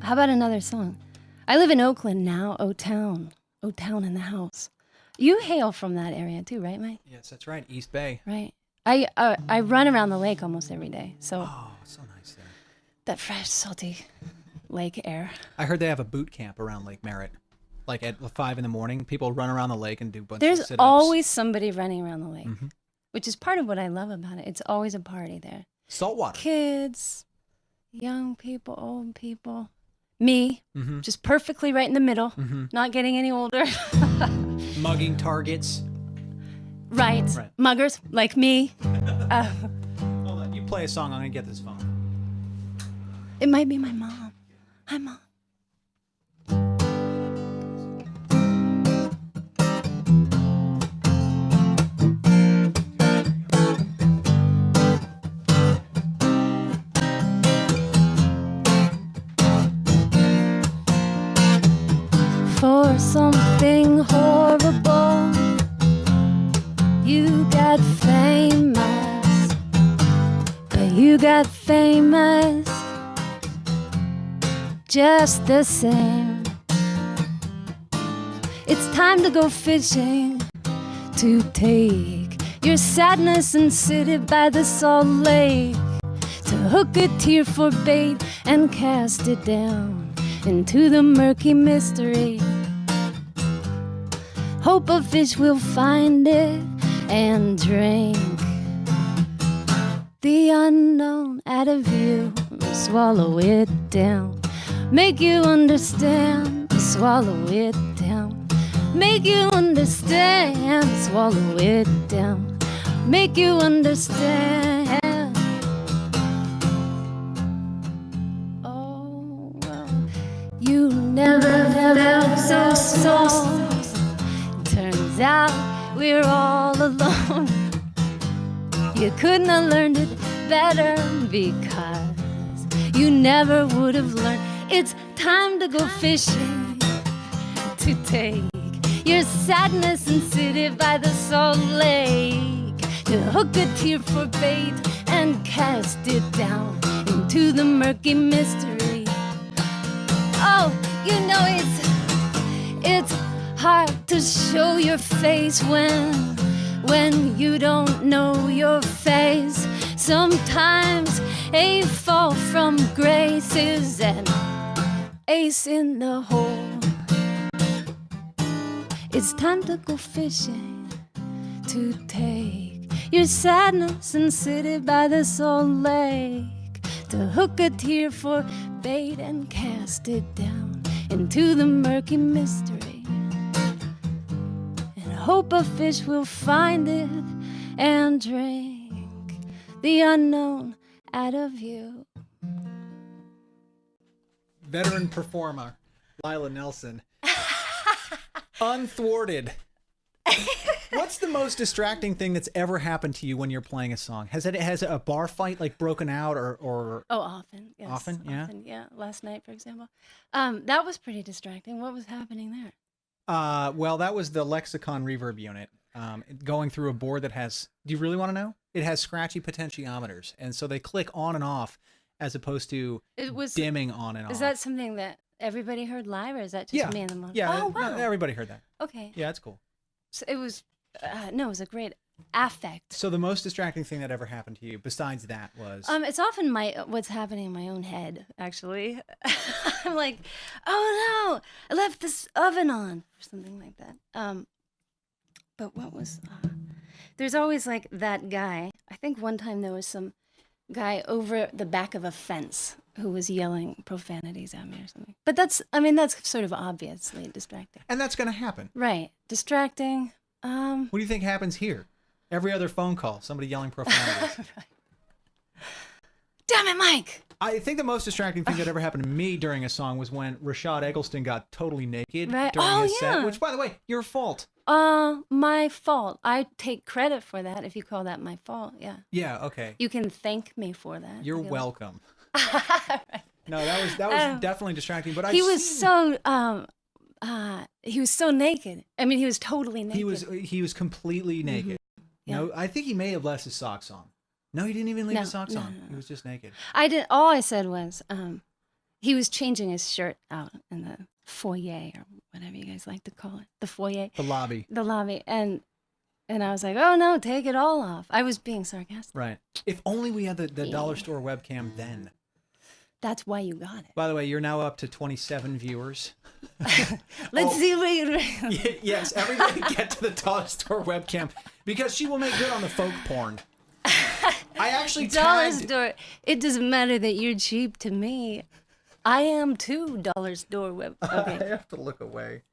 How about another song? I live in Oakland now. O-Town in the house. You hail from that area too, right, Mike? Yes, that's right. East Bay. Right. I run around the lake almost every day. So So nice there. that fresh, salty lake air. I heard they have a boot camp around Lake Merritt. Like at 5 in the morning, people run around the lake and do a bunch of There's sit-ups. always somebody running around the lake, which is part of what I love about it. It's always a party there. Saltwater. Kids, young people, old people. Me, just perfectly right in the middle, not getting any older. Mugging targets. Right. Muggers, like me. Hold on. You play a song, I'm going to get this phone. It might be my mom. Hi, Mom. For something horrible, you got famous, but you got famous just the same. It's time to go fishing, to take your sadness and sit it by the salt lake, to hook a tear for bait and cast it down into the murky mystery. Hope a fish will find it and drink the unknown out of you, swallow it down, make you understand, swallow it down, make you understand, swallow it down, make you understand. Oh, well, you never felt so small. Turns out we're all alone. You couldn't have learned it better because you never would have learned. It's time to go fishing, to take your sadness and sit it by the salt lake, to hook a tear for bait and cast it down into the murky mystery. Oh, you know it's hard to show your face when you don't know your face. Sometimes a fall from grace is an ace in the hole. It's time to go fishing, to take your sadness and sit it by the salt lake, to hook a tear for bait and cast it down into the murky mystery. Hope a fish will find it and drink the unknown out of you. Veteran performer, Lila Nelson. Unthwarted. What's the most distracting thing that's ever happened to you when you're playing a song? Has a bar fight like broken out or? Oh, often. Yes. Often, yeah. Often, yeah. Last night, for example, that was pretty distracting. What was happening there? Well, that was the Lexicon reverb unit, going through a board that has, do you really want to know? It has scratchy potentiometers. And so they click on and off as opposed to dimming on and off. Is that something that everybody heard live, or is that just me and the mom? Yeah. Oh, wow. Everybody heard that. Okay. Yeah, that's cool. So it was, no, it was a great affect. So the most distracting thing that ever happened to you besides that was? It's often what's happening in my own head, actually. I'm like, oh no, I left this oven on, or something like that. But what was, there's always like that guy. I think one time there was some guy over the back of a fence who was yelling profanities at me or something. But that's sort of obviously distracting. And that's going to happen. Right. Distracting. What do you think happens here? Every other phone call, somebody yelling profanities. Right. Damn it, Mike! I think the most distracting thing that ever happened to me during a song was when Rashad Eggleston got totally naked during his set. Which, by the way, your fault. My fault. I take credit for that if you call that my fault, yeah. Yeah, okay. You can thank me for that. You're welcome. Right. No, that was definitely distracting. But he was so naked. I mean, he was totally naked. He was completely naked. Yeah. No, I think he may have left his socks on. No, he didn't even leave his socks on. He was just naked. All I said was, He was changing his shirt out in the foyer or whatever you guys like to call it. The foyer. The lobby. The lobby. And I was like, oh no, take it all off. I was being sarcastic. Right. If only we had the dollar store webcam then. That's why you got it. By the way, you're now up to 27 viewers. Let's see what you... Yes, everybody get to the dollar store webcam because she will make good on the folk porn. I actually Dollar tagged... store. It doesn't matter that you're cheap to me. I am too, dollar store web. Okay. I have to look away.